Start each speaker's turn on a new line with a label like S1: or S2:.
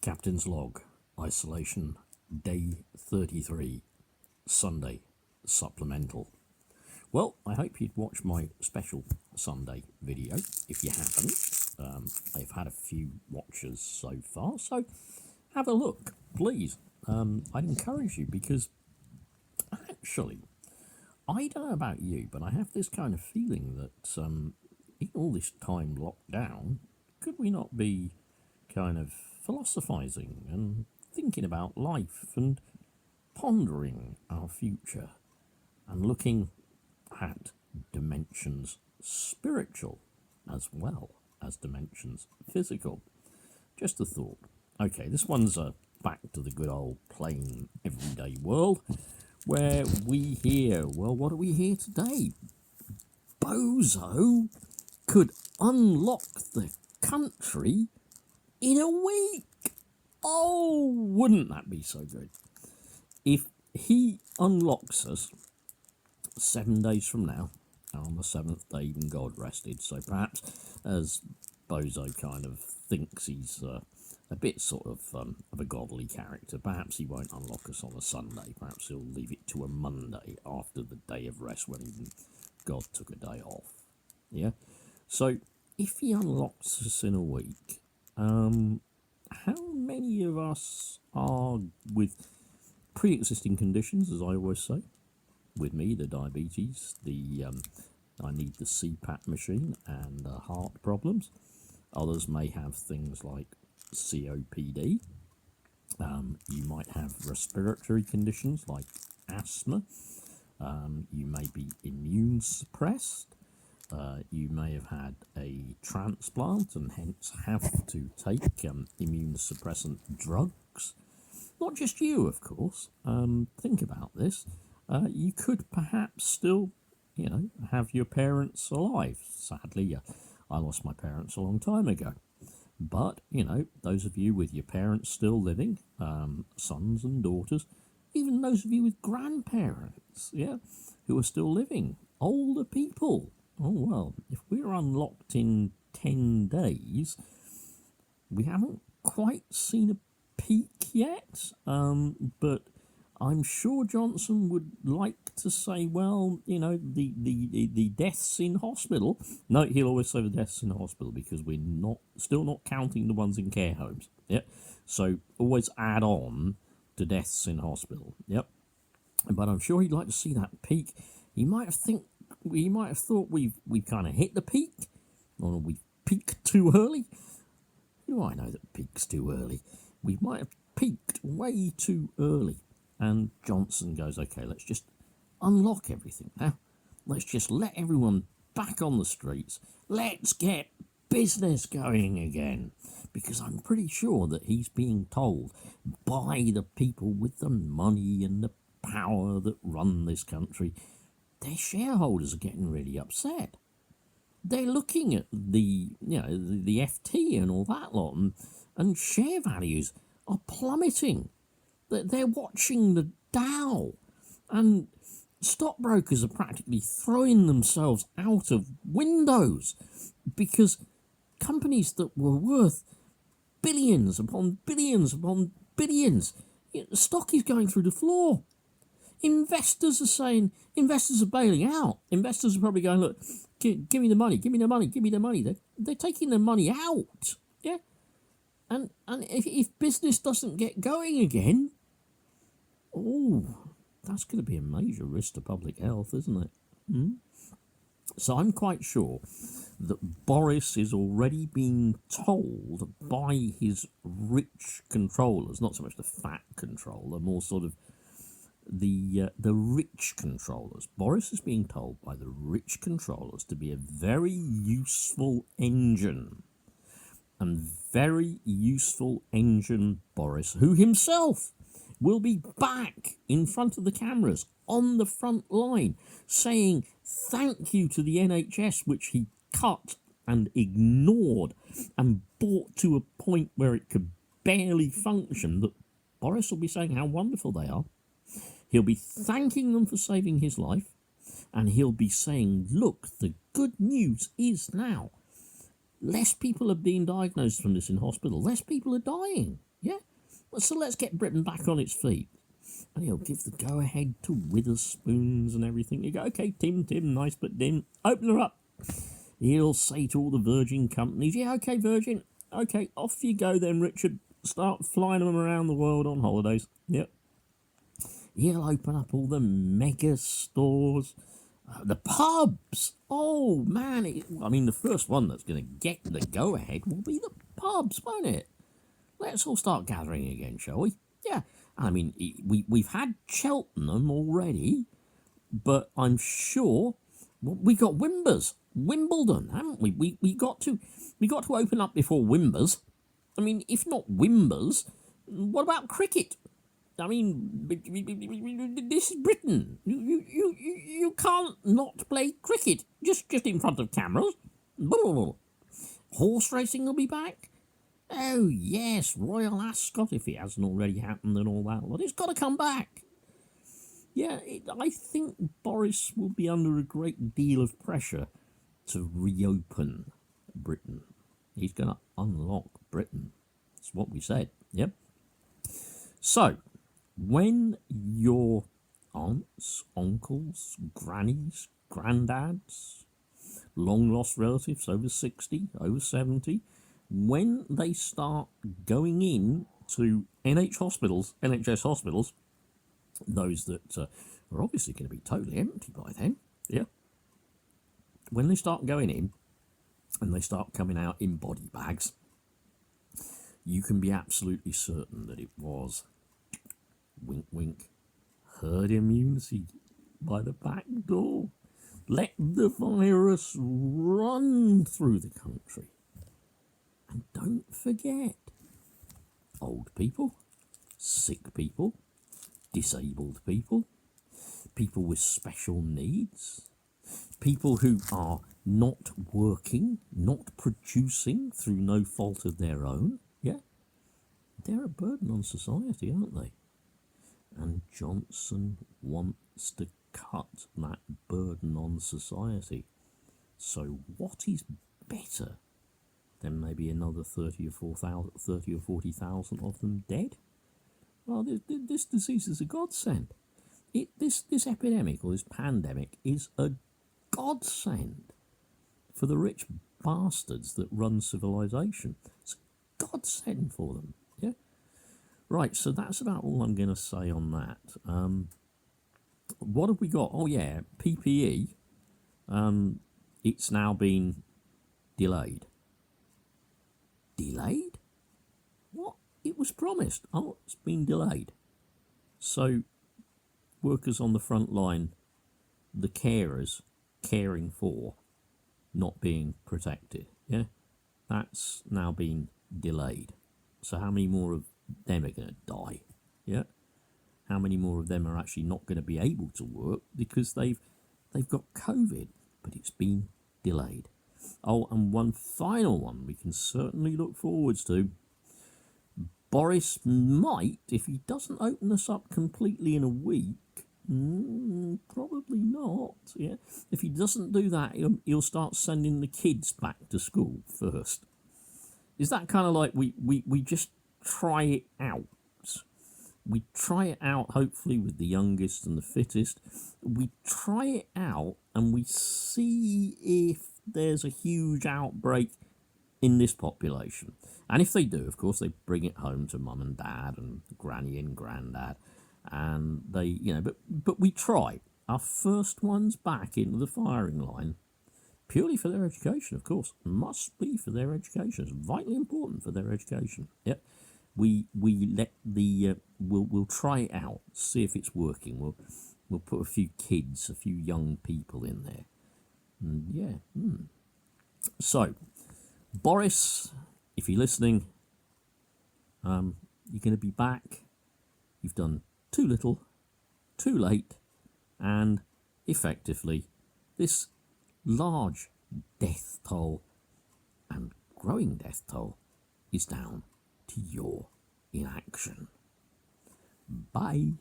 S1: Captain's Log, Isolation, Day 33, Sunday, Supplemental. Well, I hope you'd watch my special Sunday video. If you haven't, I've had a few watchers so far, so have a look, please. I'd encourage you because, actually, I don't know about you, but I have this kind of feeling that in all this time locked down, could we not be kind of philosophizing and thinking about life and pondering our future and looking at dimensions spiritual as well as dimensions physical? Just a thought. Okay, this one's back to the good old plain everyday world where we hear, well, what do we hear today? Bozo could unlock the country in a week. Oh, wouldn't that be so good? If he unlocks us 7 days from now, on the seventh day even God rested, so perhaps as Bozo kind of thinks he's a bit sort of a godly character, perhaps he won't unlock us on a Sunday, perhaps he'll leave it to a Monday after the day of rest when even God took a day off. Yeah? So if he unlocks us in a week, how many of us are with pre-existing conditions, as I always say? With me, the diabetes, I need the CPAP machine and heart problems. Others may have things like COPD. You might have respiratory conditions like asthma. You may be immune suppressed. You may have had a transplant and hence have to take immune suppressant drugs. Not just you, of course. Think about this. You could perhaps still, have your parents alive. Sadly, I lost my parents a long time ago. But, those of you with your parents still living, sons and daughters, even those of you with grandparents, who are still living, older people. Oh, well, if we're unlocked in 10 days, we haven't quite seen a peak yet, but I'm sure Johnson would like to say, well, the deaths in hospital. No, he'll always say the deaths in hospital because we're still not counting the ones in care homes. Yep. So always add on to deaths in hospital. Yep. But I'm sure he'd like to see that peak. He might have thought we've kind of hit the peak, or we've peaked too early. Do I know that peak's too early? We might have peaked way too early. And Johnson goes, okay, let's just unlock everything now. Let's just let everyone back on the streets. Let's get business going again. Because I'm pretty sure that he's being told by the people with the money and the power that run this country, their shareholders are getting really upset. They're looking at the FT and all that lot, and share values are plummeting. They're watching the Dow, and stockbrokers are practically throwing themselves out of windows because companies that were worth billions upon billions upon billions, the stock is going through the floor. Investors are bailing out. Investors are probably going, look, give me the money, give me the money, give me the money. They're taking their money out, yeah? And if business doesn't get going again, that's going to be a major risk to public health, isn't it? So I'm quite sure that Boris is already being told by his rich controllers, not so much the fat controller, more sort of the rich controllers. Boris is being told by the rich controllers to be a very useful engine. And very useful engine Boris, who himself will be back in front of the cameras on the front line saying thank you to the NHS, which he cut and ignored and brought to a point where it could barely function. That Boris will be saying how wonderful they are. He'll be thanking them for saving his life, and he'll be saying, look, the good news is now less people are being diagnosed from this in hospital. Less people are dying. Yeah. So let's get Britain back on its feet. And he'll give the go-ahead to Witherspoons and everything. You go, okay, Tim, nice but dim. Open her up. He'll say to all the Virgin companies, yeah, okay, Virgin. Okay, off you go then, Richard. Start flying them around the world on holidays. Yep. He'll open up all the mega stores. The pubs. Oh, man. The first one that's going to get the go-ahead will be the pubs, won't it? Let's all start gathering again, shall we? Yeah. We've had Cheltenham already, but I'm sure we got Wimbledon, haven't we? We got to open up before Wimbers. If not Wimbers, what about cricket? This is Britain. You can't not play cricket just in front of cameras. Horse racing will be back. Oh yes, Royal Ascot, if it hasn't already happened and all that. Well, it's got to come back. Yeah, I think Boris will be under a great deal of pressure to reopen Britain. He's going to unlock Britain. That's what we said. Yep. So, when your aunts, uncles, grannies, granddads, long-lost relatives over 60, over 70, when they start going in to NHS hospitals, those that are obviously going to be totally empty by then, yeah, when they start going in and they start coming out in body bags, you can be absolutely certain that it was, wink wink, herd immunity by the back door. Let the virus run through the country. And don't forget, old people, sick people, disabled people, people with special needs, people who are not working, not producing through no fault of their own, yeah, they're a burden on society, aren't they? And Johnson wants to cut that burden on society. So what is better than maybe another 30 or 40,000 of them dead? Well, this disease is a godsend. This epidemic or this pandemic is a godsend for the rich bastards that run civilization. It's a godsend for them. Yeah. Right. So that's about all I'm going to say on that. What have we got? Oh yeah, PPE. It's now been delayed. Delayed? What? It was promised. Oh, it's been delayed. So, workers on the front line, the carers caring for, not being protected, yeah? That's now been delayed. So how many more of them are going to die, yeah? How many more of them are actually not going to be able to work because they've got COVID, but it's been delayed. Oh, and one final one we can certainly look forwards to. Boris might, if he doesn't open us up completely in a week, probably not, yeah. If he doesn't do that, he'll start sending the kids back to school first. Is that kind of like we just try it out? We try it out, hopefully, with the youngest and the fittest. We try it out and we see if there's a huge outbreak in this population. And if they do, of course, they bring it home to mum and dad and granny and granddad. And they, but we try. Our first ones back into the firing line, purely for their education, of course. Must be for their education. It's vitally important for their education. Yep. We let the we'll try it out, see if it's working. We'll put a few kids, a few young people in there. And yeah. So, Boris, if you're listening, you're going to be back. You've done too little, too late, and effectively, this large death toll and growing death toll is down to your inaction. Bye.